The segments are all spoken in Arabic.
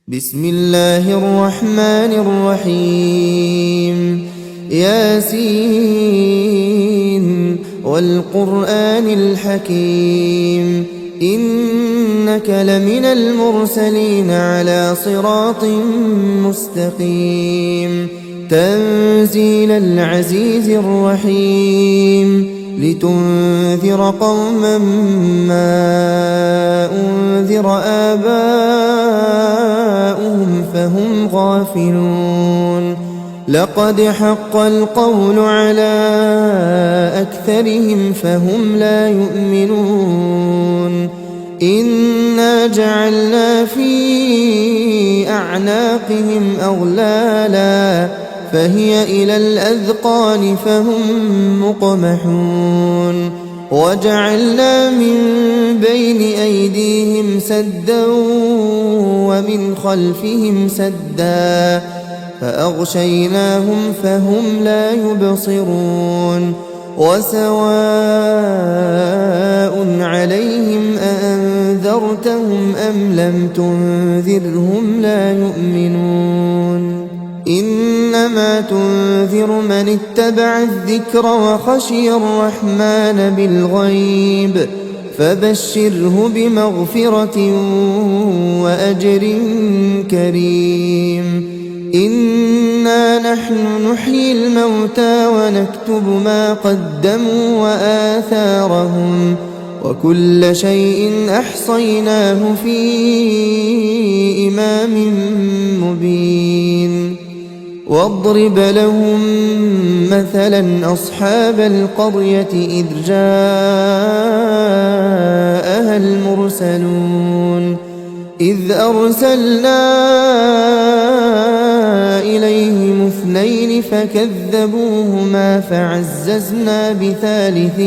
بسم الله الرحمن الرحيم ياسين والقرآن الحكيم إنك لمن المرسلين على صراط مستقيم تنزيل العزيز الرحيم لتنذر قوما ما أنذر آباؤهم فهم غافلون لقد حق القول على أكثرهم فهم لا يؤمنون إنا جعلنا في أعناقهم أغلالا فهي إلى الأذقان فهم مقمحون وجعلنا من بين أيديهم سدا ومن خلفهم سدا فأغشيناهم فهم لا يبصرون وسواء عليهم أأنذرتهم أم لم تنذرهم لا يؤمنون إنما تنذر من اتبع الذكر وخشي الرحمن بالغيب فبشره بمغفرة وأجر كريم إنا نحن نحيي الموتى ونكتب ما قدموا وآثارهم وكل شيء أحصيناه في إمام مبين واضرب لهم مثلا أصحاب القرية إذ جاءها المرسلون إذ أرسلنا إليهم اثنين فكذبوهما فعززنا بثالث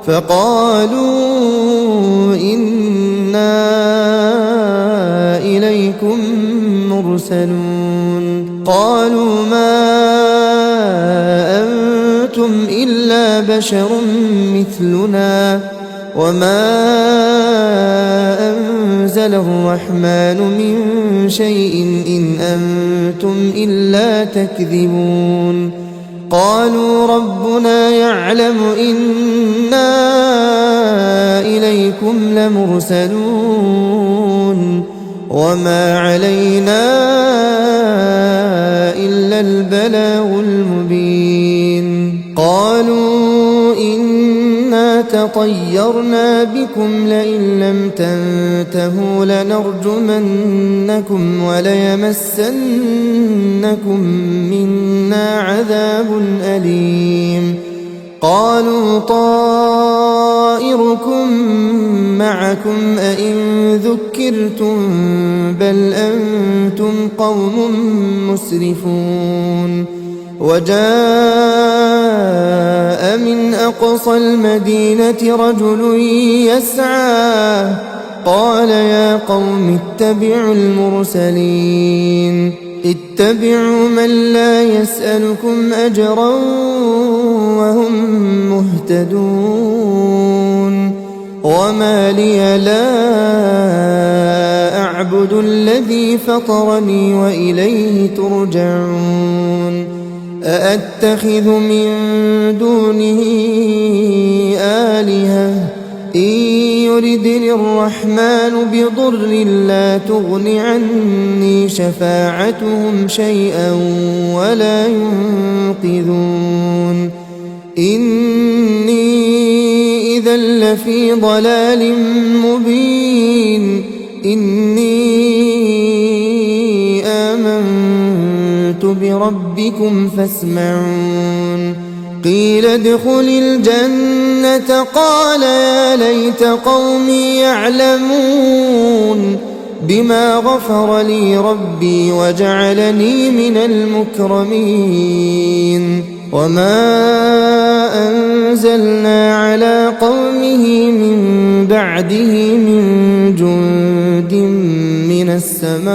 فقالوا إنا إليكم مرسلون قالوا ما أنتم إلا بشر مثلنا وما أنزل الرحمن من شيء إن أنتم إلا تكذبون قالوا ربنا يعلم إنا إليكم لمرسلون وما علينا إلا البلاغ المبين قالوا إنا تطيرنا بكم لئن لم تنتهوا لنرجمنكم وليمسنكم منا عذاب أليم قالوا طائركم معكم أئن ذكرتم بل أنتم قوم مسرفون وجاء من أقصى المدينة رجل يسعى قال يا قوم اتبعوا المرسلين اتبعوا من لا يسألكم أجرا وهم مهتدون وما لي لا أعبد الذي فطرني وإليه ترجعون أأتخذ من دونه آلهة إن يردني الرحمن بضر لا تغن عني شفاعتهم شيئا ولا ينقذون إني إذا لفي ضلال مبين إني آمنت بربكم فاسمعون قيل ادخل الجنة قال يا ليت قومي يعلمون بما غفر لي ربي وجعلني من المكرمين وما أنزلنا على قومه من بعده من جند من السماء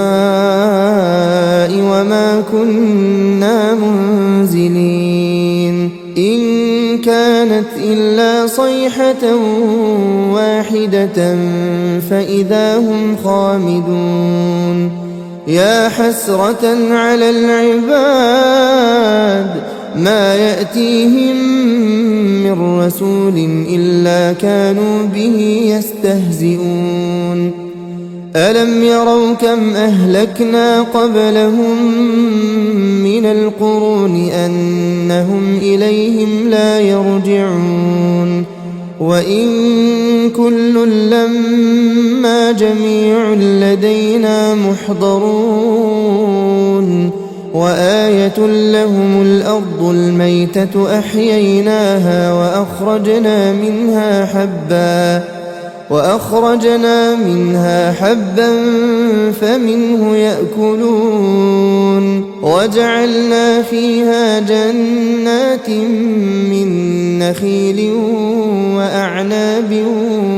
وما كنا منزلين إن كانت إلا صيحة واحدة فإذا هم خامدون يا حسرة على العباد ما يأتيهم من رسول إلا كانوا به يستهزئون ألم يروا كم أهلكنا قبلهم من القرون أنهم إليهم لا يرجعون وإن كل لما جميع لدينا محضرون وآية لهم الأرض الميتة أحييناها وأخرجنا منها حبا فمنه يأكلون وجعلنا فيها جنات من نخيل وأعناب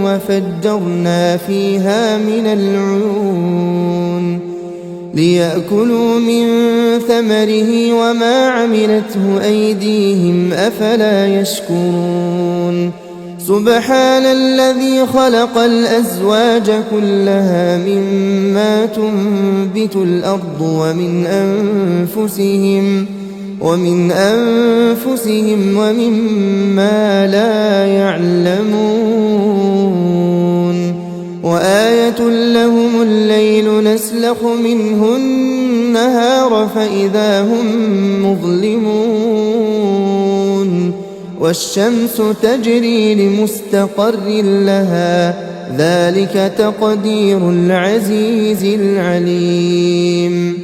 وفجرنا فيها من العيون ليأكلوا من ثمره وما عملته أيديهم أفلا يشكرون سبحان الذي خلق الأزواج كلها مما تنبت الأرض ومن أنفسهم ومما لا يعلمون وآية لهم الليل نسلخ منه النهار فإذا هم مظلمون والشمس تجري لمستقر لها ذلك تقدير العزيز العليم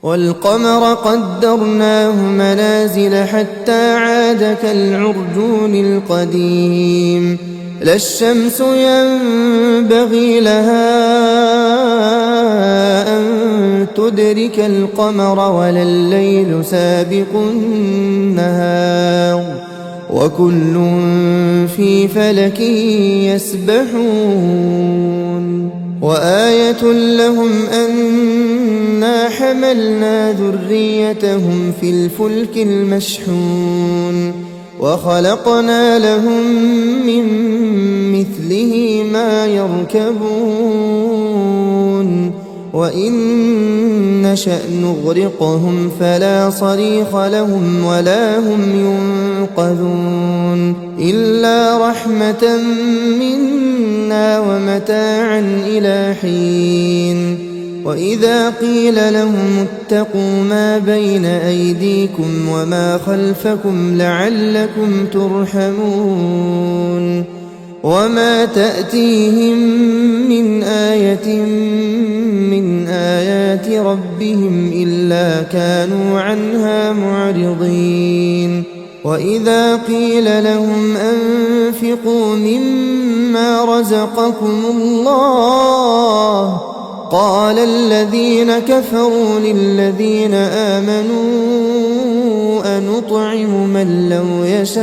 والقمر قدرناه منازل حتى عاد كالعرجون القديم لا الشمس ينبغي لها أن تدرك القمر ولا الليل سابق النهار وكل في فلك يسبحون وآية لهم أنا حملنا ذريتهم في الفلك المشحون وخلقنا لهم من مثله ما يركبون وإن نشأ نغرقهم فلا صريخ لهم ولا هم ينقذون إلا رحمة منا ومتاعا إلى حين وإذا قيل لهم اتقوا ما بين أيديكم وما خلفكم لعلكم ترحمون وما تأتيهم من آية من آيات ربهم إلا كانوا عنها معرضين وإذا قيل لهم أنفقوا مما رزقكم الله قال الذين كفروا للذين آمنوا أنطعم من لو يشاء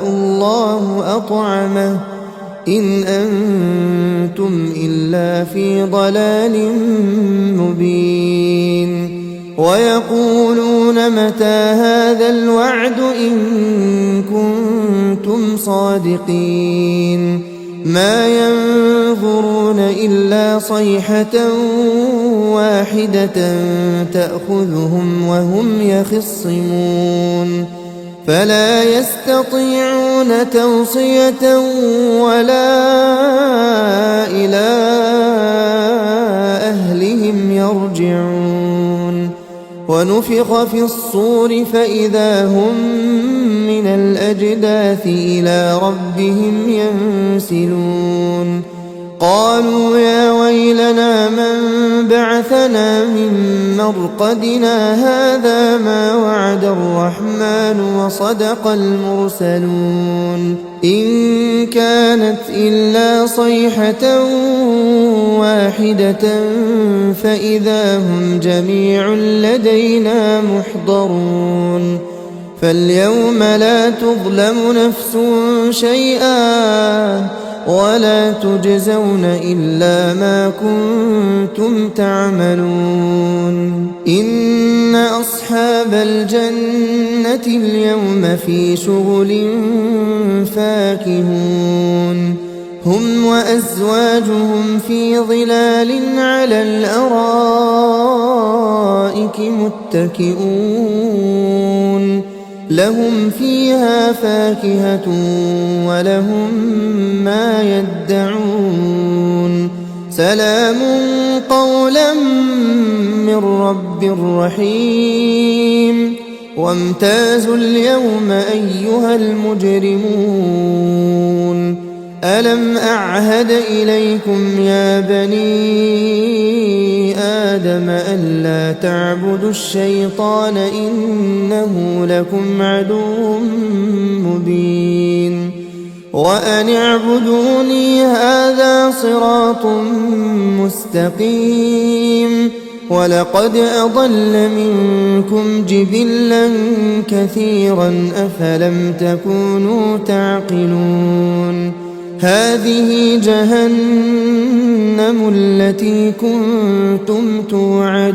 الله أطعمه إن أنتم إلا في ضلال مبين ويقولون متى هذا الوعد إن كنتم صادقين ما ينظرون إلا صيحة واحدة تأخذهم وهم يخصمون فلا يستطيعون توصية ولا إلى أهلهم يرجعون ونفخ في الصور فإذا هم من الأجداث إلى ربهم ينسلون قالوا يا ويلنا من بعثنا من مرقدنا هذا ما وعد الرحمن وصدق المرسلون إن كانت إلا صيحة واحدة فإذا هم جميع لدينا محضرون فاليوم لا تظلم نفس شيئا ولا تجزون إلا ما كنتم تعملون إن أصحاب الجنة اليوم في شغل فاكهون هم وأزواجهم في ظلال على الأرائك متكئون لهم فيها فاكهة ولهم ما يدعون سلام قولا من رب رحيم وامتازوا اليوم أيها المجرمون ألم أعهد إليكم يا بني آدم ألا تعبدوا الشيطان إنه لكم عدو مبين وأن اعبدوني هذا صراط مستقيم ولقد أضل منكم جبلا كثيرا أفلم تكونوا تعقلون هذه جهنم التي كنتم توعدون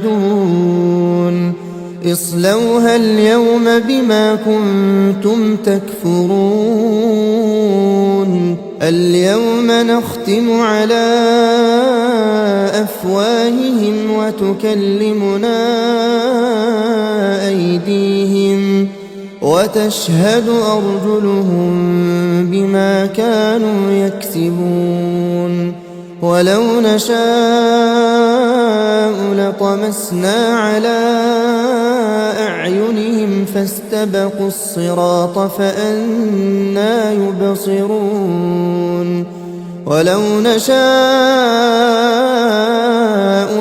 اصلوها اليوم بما كنتم تكفرون اليوم نختم على أفواههم وتكلمنا أيديهم وتشهد أرجلهم بما كانوا يكسبون ولو نشاء لطمسنا على أعينهم فاستبقوا الصراط فأنى يبصرون ولو نشاء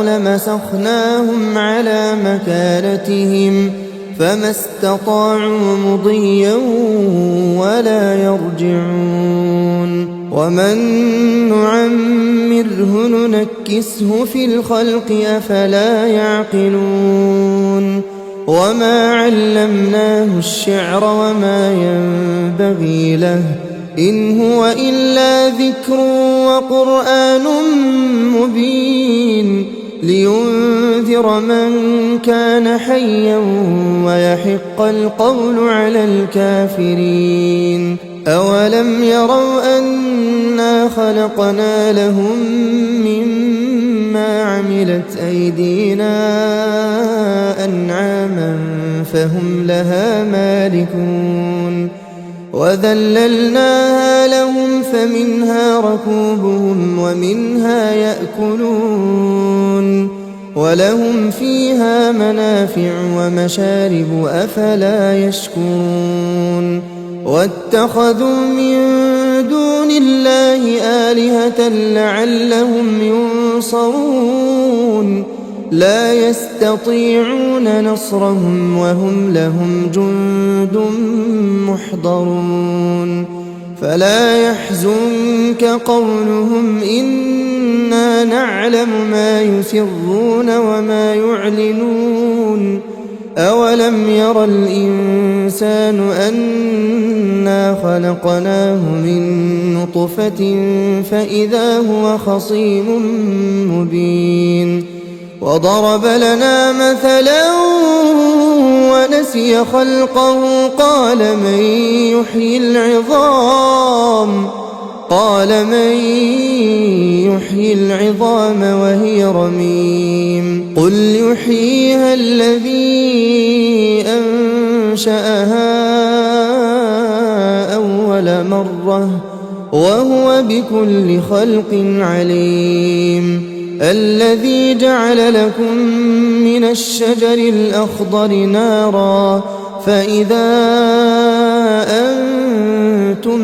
لمسخناهم على مكانتهم فما استطاعوا مضيا ولا يرجعون ومن نعمره ننكسه في الخلق أفلا يعقلون وما علمناه الشعر وما ينبغي له إن هو إلا ذكر وقرآن مبين لينذر من كان حيا ويحق القول على الكافرين أولم يروا أنا خلقنا لهم مما عملت أيدينا أنعاما فهم لها مالكون وذللناها لهم فمنها ركوبهم ومنها يأكلون ولهم فيها منافع ومشارب أفلا يشكرون واتخذوا من دون الله آلهة لعلهم ينصرون لا يستطيعون نصرهم وهم لهم جند محضرون فلا يحزنك قولهم إنا نعلم ما يسرون وما يعلنون أولم ير الإنسان أنا خلقناه من نطفة فإذا هو خصيم مبين وضرب لنا مثلا ونسي خلقه قال من يحيي العظام وهي رميم قل يحييها الذي أنشأها أول مرة وهو بكل خلق عليم الذي جعل لكم من الشجر الأخضر نارا فإذا أنتم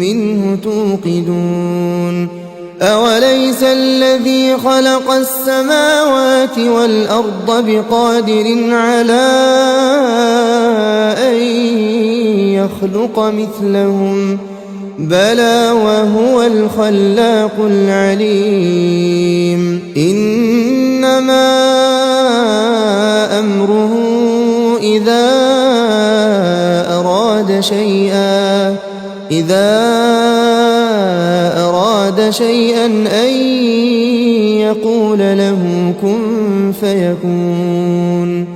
منه توقدون أوليس الذي خلق السماوات والأرض بقادر على أن يخلق مثلهم بلى وهو الخلاق العليم إنما أمره إذا أراد أراد شيئا أن يقول له كن فيكون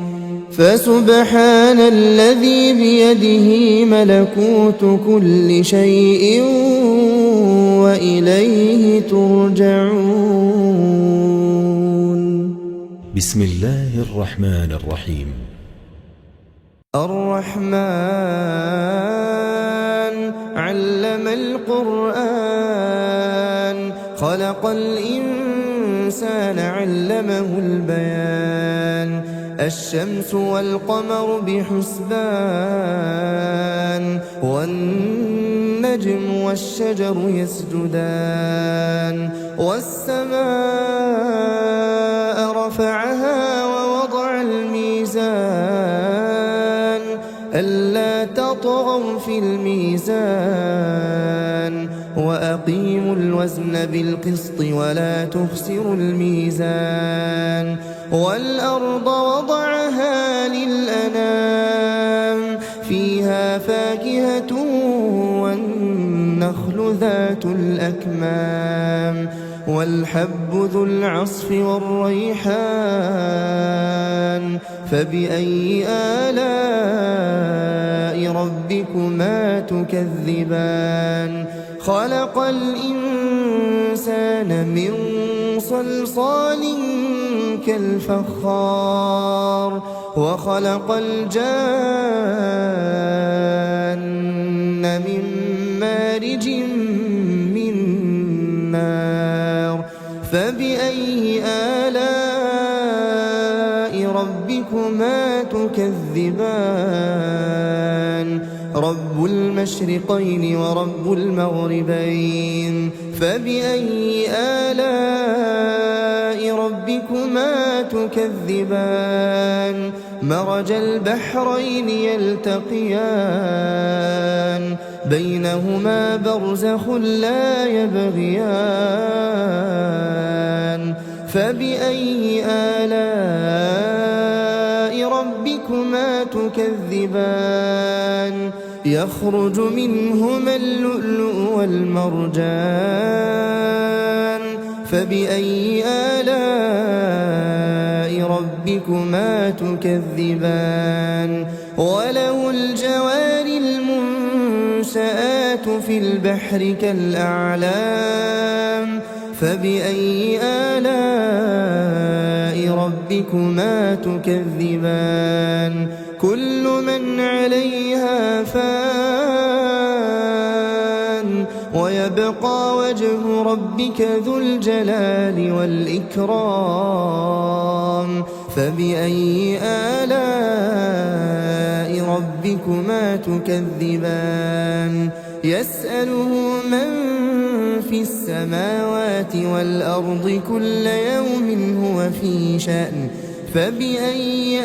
فسبحان الذي بيده ملكوت كل شيء وإليه ترجعون. بسم الله الرحمن الرحيم. الرحمن علم القرآن خلق الإنسان علمه البيان الشمس والقمر بحسبان والنجم والشجر يسجدان والسماء رفعها ووضع الميزان ألا تطغوا في الميزان وأقيموا الوزن بالقسط ولا تخسروا الميزان والأرض وضعها للأنام فيها فاكهة والنخل ذات الأكمام والحب ذو العصف والريحان فبأي آلاء ربكما تكذبان خلق الإنسان من صلصال كالفخار وخلق الجان من مارج من نار فبأي آلاء ربكما تكذبان رب المشرقين ورب المغربين فبأي آلاء ربكما تكذبان مرج البحرين يلتقيان بينهما برزخ لا يبغيان فبأي آلاء ربكما تكذبان يخرج منهما اللؤلؤ والمرجان فبأي آلاء ربكما تكذبان وله الجوار المنشآت في البحر كالأعلام فبأي آلاء ربكما تكذبان كل من عليها فان ويبقى وجه ربك ذو الجلال والإكرام فبأي آلاء ربكما تكذبان يسأله من في السماوات والأرض كل يوم هو في شأن فبأي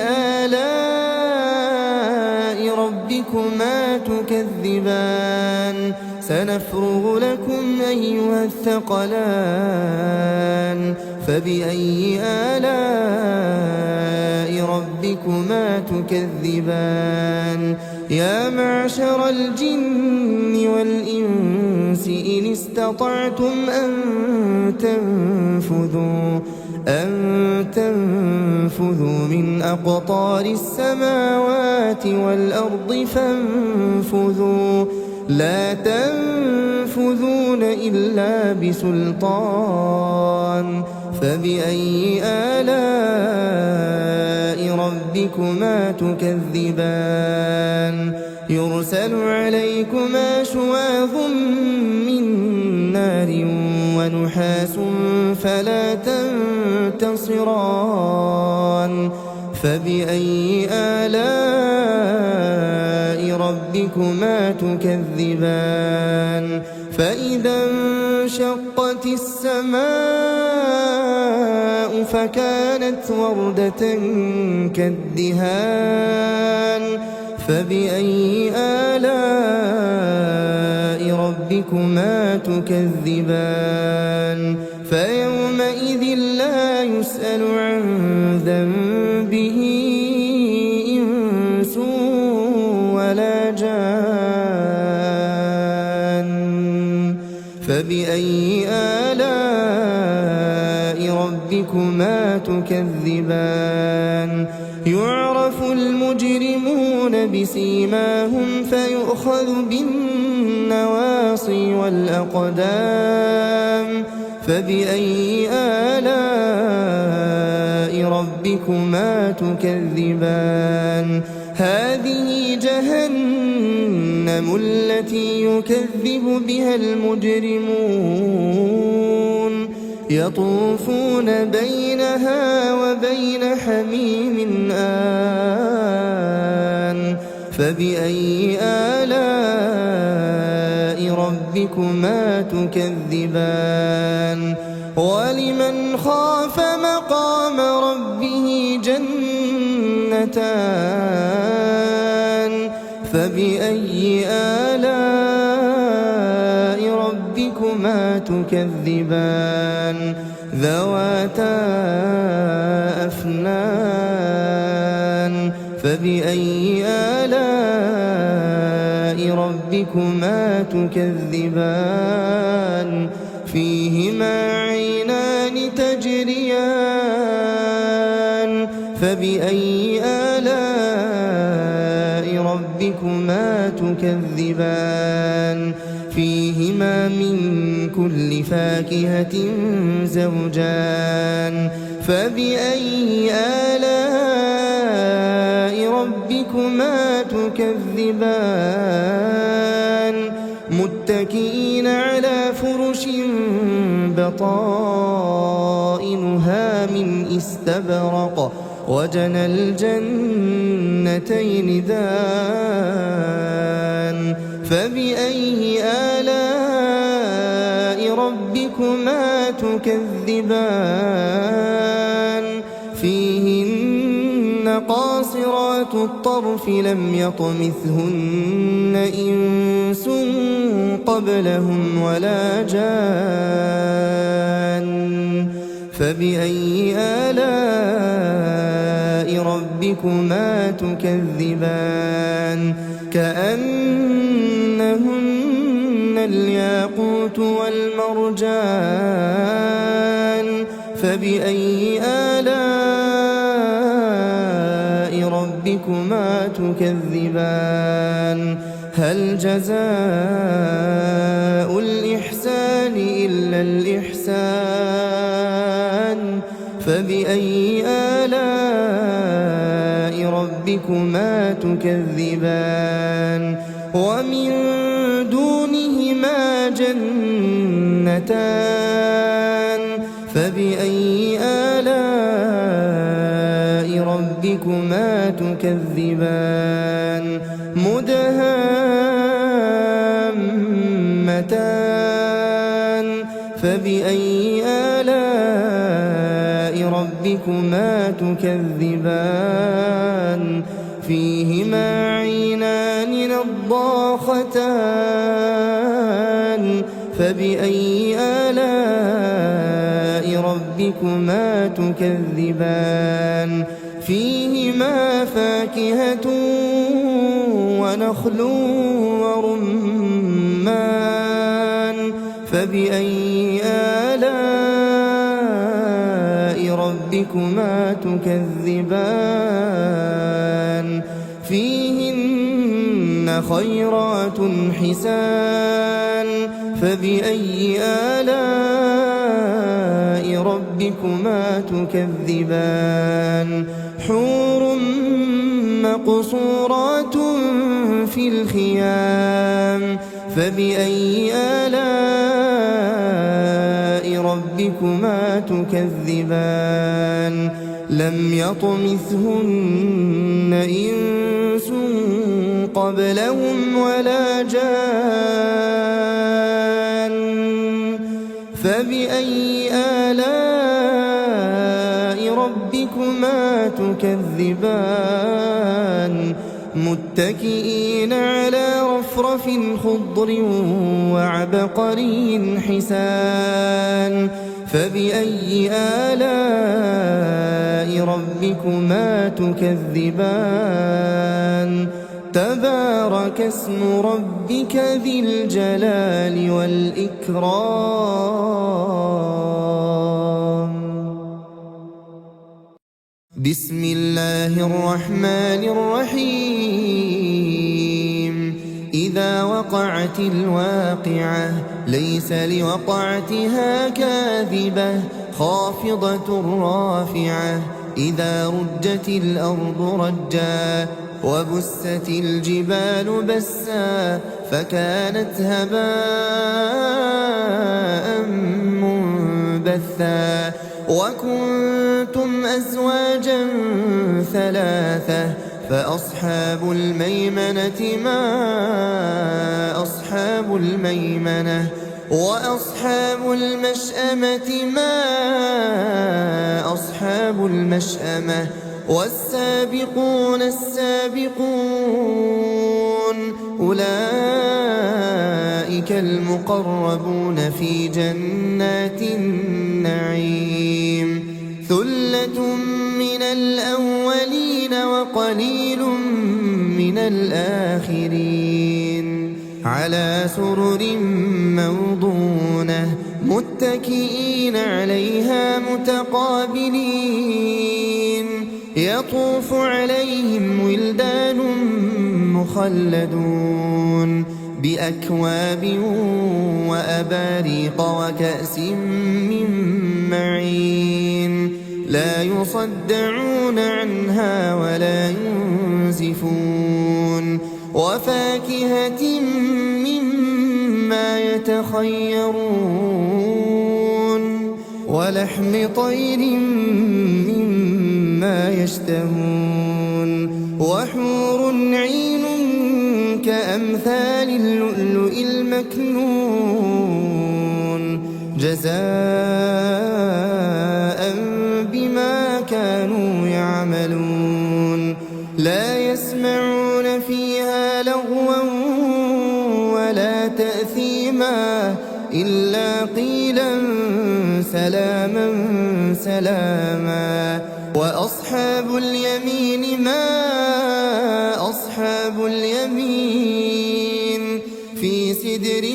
آلاء ربكما تكذبان سنفرغ لكم أيها الثقلان فبأي آلاء ربكما تكذبان يا معشر الجن والإنس إن استطعتم أن تنفذوا من أقطار السماوات والأرض فانفذوا لا تنفذون إلا بسلطان فبأي آلاء ربكما تكذبان يرسل عليكما شواظ من نار ونحاس فلا تنتصران فبأي آلاء ربكما تكذبان فإذا انشقت السماء فكانت وردة كالدهان فبأي آلاء ربكما تكذبان فيومئذ لا يسأل عن ذنبه إنس ولا جان فبأي آلاء ربكما تكذبان يعرف المجرمون بسيماهم فيؤخذ بالنواصي والأقدام فبأي آلاء ربكما تكذبان هذه جهنم التي يكذب بها المجرمون يطوفون بينها وبين حميم آن فبأي آلاء ربكما تكذبان ولمن خاف مقام ربه جنتان فبأي آلاء ربكما تكذبان ذواتا أفنان فبأي آلاء ربكما تكذبان فيهما عينان تجريان فبأي آلاء ربكما تكذبان فيهما من كل فاكهة زوجان فبأي آلاء ربكما تكذبان متكئين على فرش بطائنها من استبرق وجنى الجنتين دان فبأي آلاء ربكما تكذبان فيهن قاصرات الطرف لم يطمثهن إنس قبلهم ولا جان فبأي آلاء ربكما تكذبان كأنهن الياقوت والمرجان فبأي آلاء ربكما تكذبان هل جزاء الإحسان إلا الإحسان فبأي آلاء ربكما تكذبان ومن دونهما جنتان فبأي آلاء ربكما تكذبان مدهامتان فبأي آلاء ربكما تكذبان فيهما عينان نضاختان فبأي آلاء ربكما تكذبان فيهما فاكهة ونخل ورمان فبأي آلاء ربكما تكذبان فيهن خيرات حسان فبأي آلاء ربكما تكذبان حور مقصورات في الخيام فبأي آلاء ربكما تكذبان لم يطمثهن إنس قبلهم ولا جان فبأي آلاء ربكما تكذبان متكئين على رفرف خضر وعبقري حسان فبأي آلاء ربكما تكذبان تبارك اسم ربك ذي الجلال والإكرام بسم الله الرحمن الرحيم إذا وقعت الواقعة ليس لوقعتها كاذبة خافضة رافعة إذا رجت الأرض رجا وبست الجبال بسا فكانت هباء منبثا وكنتم أزواجا ثلاثة فأصحاب الميمنة ما أصحاب الميمنة وأصحاب المشأمة ما أصحاب المشأمة والسابقون السابقون أولئك المقربون في جنات النعيم ثلة من الأولين وقليل من الآخرين على سرر موضونة متكئين عليها متقابلين يطوف عليهم ولدان مخلدون بأكواب وأباريق وكأس من معين لا يصدعون عنها ولا ينزفون وفاكهة مما يتخيرون ولحم طير مما يشتهون وحور عين كأمثال اللؤلؤ المكنون جزاء بما كانوا يعملون لا يسمعون فيها لغوا ولا تأثيما إلا قيلا سلاما سلاما وأصحاب اليمين ما أصحاب اليمين في سدر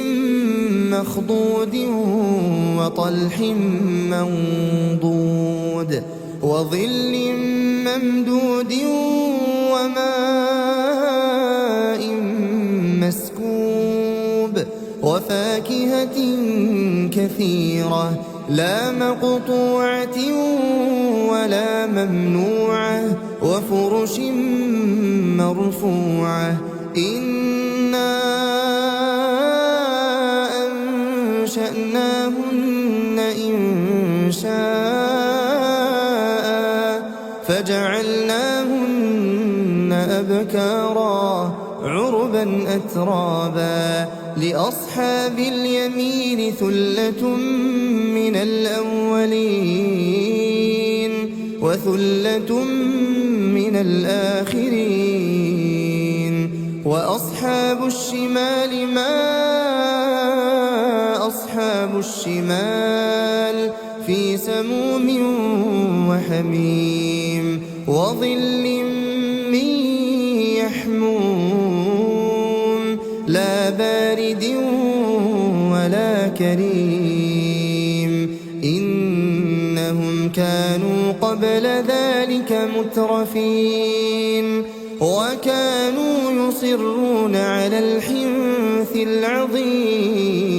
مخضود وطلح منضود وظل ممدود وماء مسكوب وفاكهة كثيرة لا مقطوعة ولا ممنوعة وفرش مرفوعة إنا أنشأناهن إنشاء فجعلناهن أبكارا عربا أترابا لأصحاب اليمين ثلة من الأولين وثلة من الآخرين وأصحاب الشمال ما أصحاب الشمال في سموم وحميم وظل من يحموم لا بارد ولا كريم إنهم كانوا قبل ذلك مترفين وكانوا يصرون على الحنث العظيم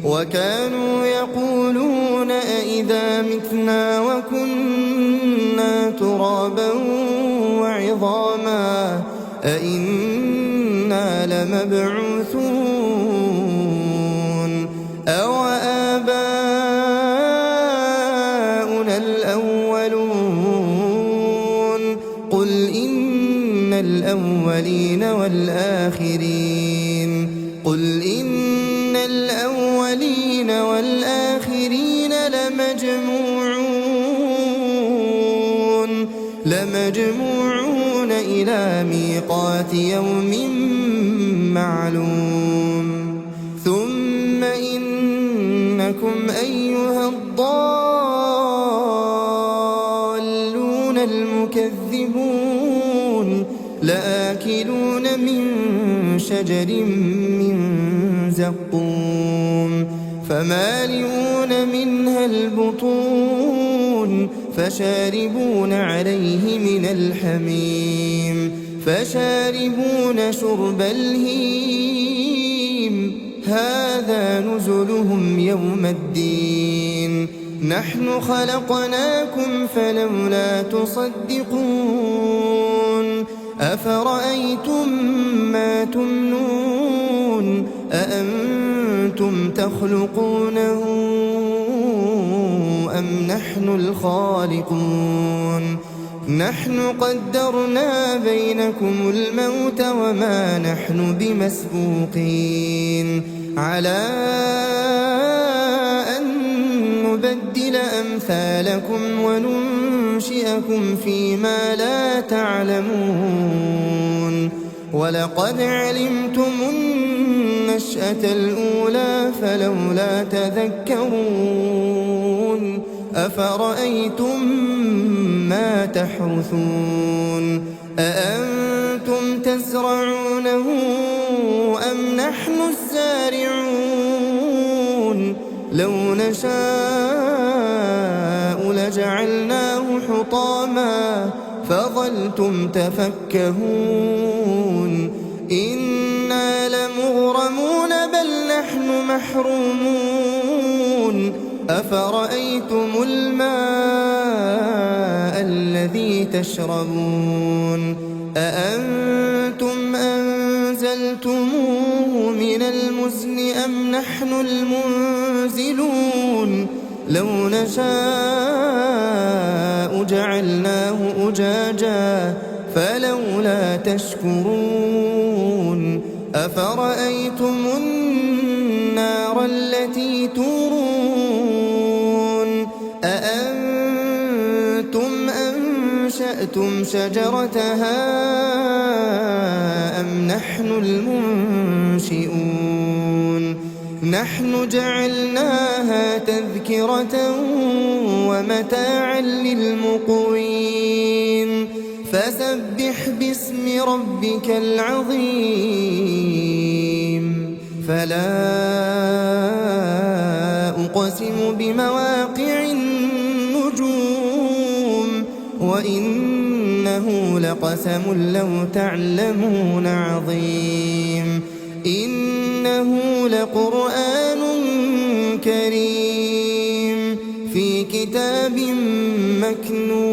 وكانوا يقولون أئذا متنا وكنا ترابا وعظاما أئنا لمبعوثون أو آباؤنا الأولون قل إن الأولين والآخرين قل إن الأولين والآخرين لمجموعون إلى ميقات يوم معلوم ثم إنكم أيها الضالون المكذبون لآكلون من شجر من زقوم فمالئون منها البطون فشاربون عليه من الحميم فشاربون شرب الهيم هذا نزلهم يوم الدين نحن خلقناكم فلولا تصدقون أفرأيتم ما تمنون أأنتم تخلقونه أم نحن الخالقون نحن قدرنا بينكم الموت وما نحن بمسبوقين على أن نبدل أمثالكم وننشئكم فيما لا تعلمون ولقد علمتم النشأة الأولى فلولا تذكرون أفرأيتم ما تحرثون أأنتم تزرعونه أم نحن الزارعون لو نشاء لجعلناه حطاما فظلتم تفكهون إنا لمغرمون بل نحن محرومون أفرأيتم الماء الذي تشربون أأنتم أنزلتموه من المزن أم نحن المنزلون لو نشاء جعلناه أجاجا فلولا تشكرون أفرأيتم النار التي تورون أأنتم أنشأتم شجرتها أم نحن المنشئون نحن جعلناها تذكرة ومتاعا للمقوين فسبح باسم ربك العظيم فلا أقسم بمواقع النجوم وإنه لقسم لو تعلمون عظيم إنه لقرآن كريم في كتاب مكنون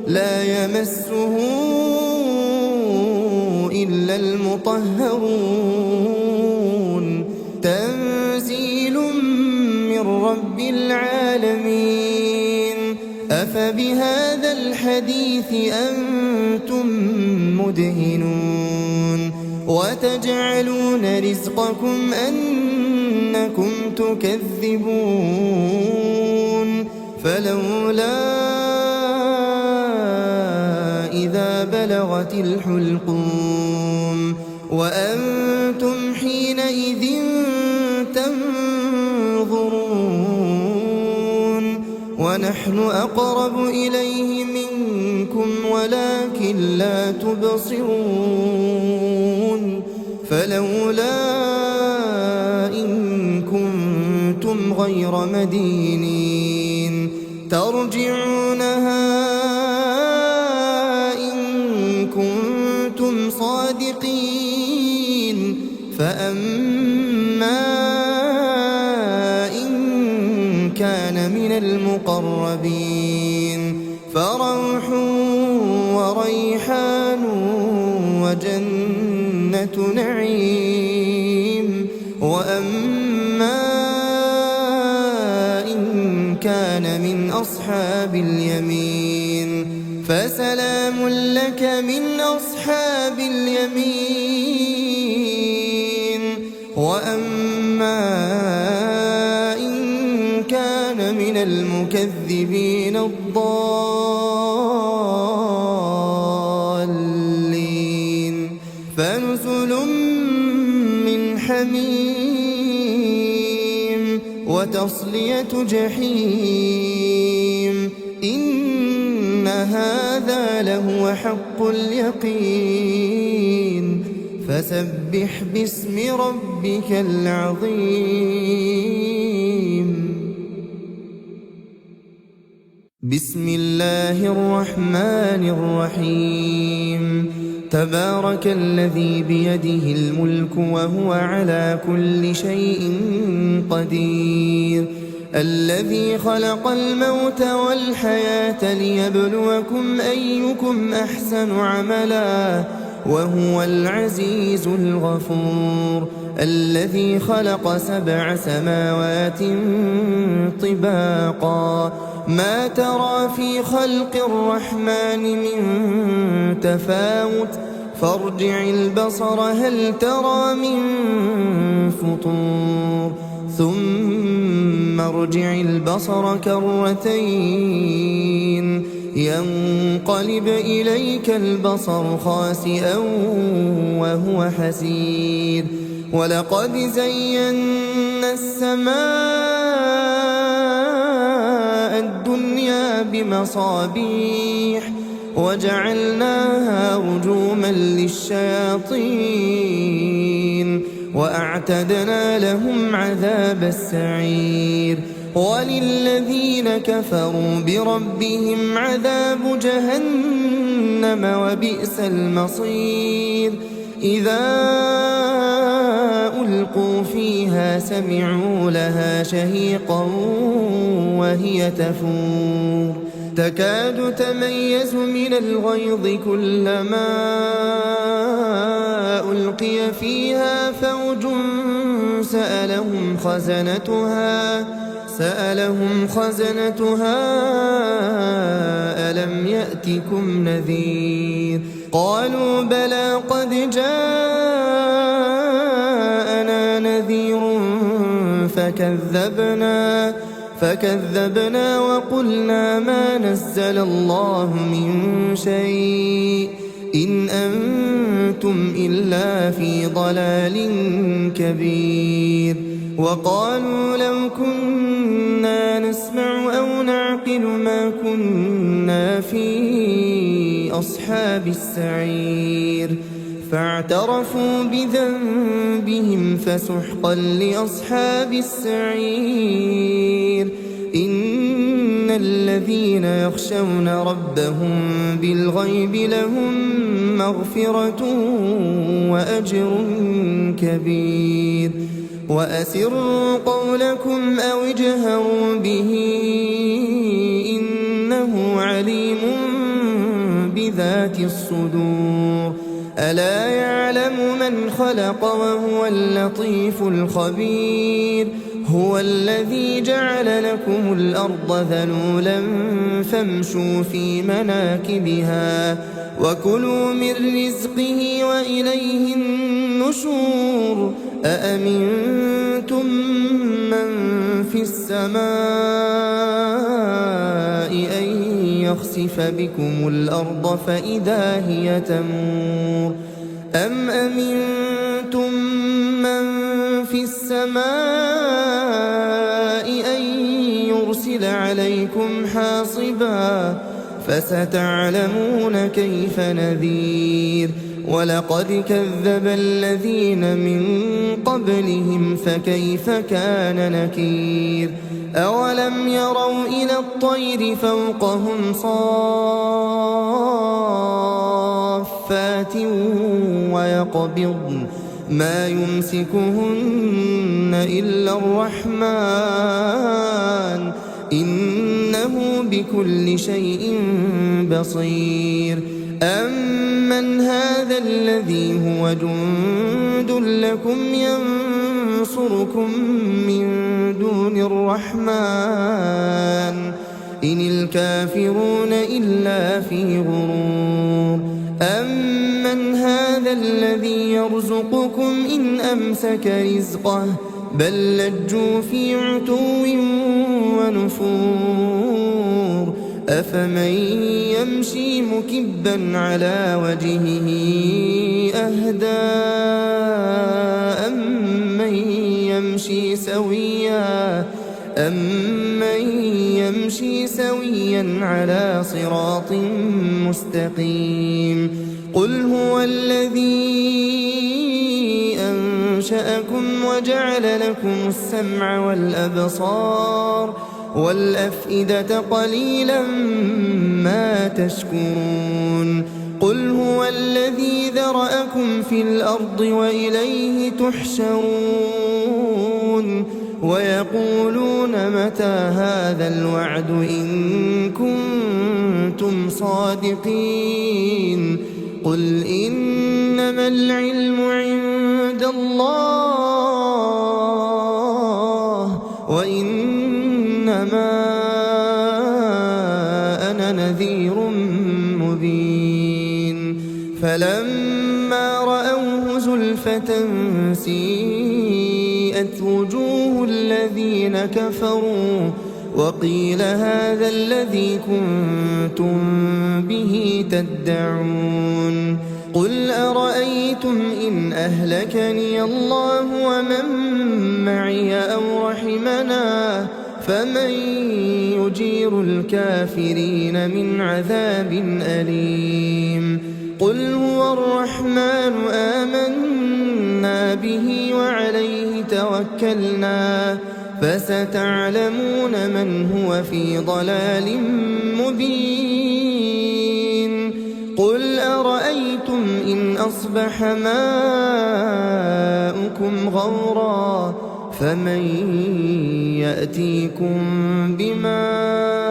لا يمسه إلا المطهرون تنزيل من رب العالمين أفبهذا الحديث أنتم مدهنون وتجعلون رزقكم أنكم تكذبون فلولا إذا بلغت الحلقوم وأنتم حينئذ تنظرون ونحن أقرب إليه منكم ولكن لا تبصرون فلولا إن كنتم غير مدينين ترجعونها إن كنتم صادقين فأما إن كان من المقربين فروح وريحان وجنة نعيم وأما إن كان من أصحاب اليمين فسلام لك من أصحاب اليمين وأما إن كان من المكذبين الضالين فنزل من حميم وتصلية جحيم إن هذا لهو حق اليقين فسبح باسم ربك العظيم. بسم الله الرحمن الرحيم. تبارك الذي بيده الملك وهو على كل شيء قدير. الذي خلق الموت والحياة ليبلوكم أيكم أحسن عملا وهو العزيز الغفور. الذي خلق 7 سماوات طباقا ما ترى في خلق الرحمن من تفاوت فارجع البصر هل ترى من فطور ثم ارجع البصر كرتين ينقلب إليك البصر خاسئا وهو حسير. ولقد زينا السماء الدنيا بمصابيح وجعلناها رجوما للشياطين وأعتدنا لهم عذاب السعير. وللذين كفروا بربهم عذاب جهنم وبئس المصير. إذا ألقوا فيها سمعوا لها شهيقا وهي تفور تكاد تميز من الغيظ كلما ألقي فيها فوج سألهم خزنتها ألم يأتكم نذير قالوا بلى قد جاءنا نذير فكذبنا وقلنا ما نزل الله من شيء إن أنتم إلا في ضلال كبير. وقالوا لو كنا نسمع أو نعقل ما كنا في أصحاب السعير فاعترفوا بذنبهم فسحقا لأصحاب السعير. إن الذين يخشون ربهم بالغيب لهم مغفرة وأجر كبير. وأسروا قولكم أو اجهروا به إنه عليم بذات الصدور. ألا يعلم من خلق وهو اللطيف الخبير. هو الذي جعل لكم الأرض ذلولا فامشوا في مناكبها وكلوا من رزقه وإليه النشور. أأمنتم من في السماء أن يخسف بكم الأرض فإذا هي تمور أم أمنتم من في السماء أن يرسل عليكم حاصبا فستعلمون كيف نذير. ولقد كذب الذين من قبلهم فكيف كان نكير. أولم يروا إلى الطير فوقهم صافات ويقبضن ما يمسكهن إلا الرحمن إنه بكل شيء بصير. أمن هذا الذي هو جند لكم ينصركم من دون الرحمن إن الكافرون إلا في غرور. أمن هذا الذي يرزقكم إن أمسك رزقه بل لجوا في عتو ونفور. أفمن يمشي مكبا على وجهه أهدى أمن يمشي سويا على صراط مستقيم. قل هو الذي أنشأكم وجعل لكم السمع والأبصار والأفئدة قليلا ما تشكرون قل هو الذي ذرأكم في الأرض وإليه تحشرون ويقولون متى هذا الوعد إن كنتم صادقين قل إنما العلم عند الله وإنما أنا نذير مبين فلما رأوه زلفة سيئت وجوه الذين كفروا وقيل هذا الذي كنتم به تدعون قل أرأيتم إن أهلكني الله ومن معي أو رحمنا فمن يجير الكافرين من عذاب أليم قل هو الرحمن آمنا به وعليه توكلنا فستعلمون من هو في ضلال مبين قل أرأيتم إن أصبح ماؤكم غورا فمن يأتيكم بماء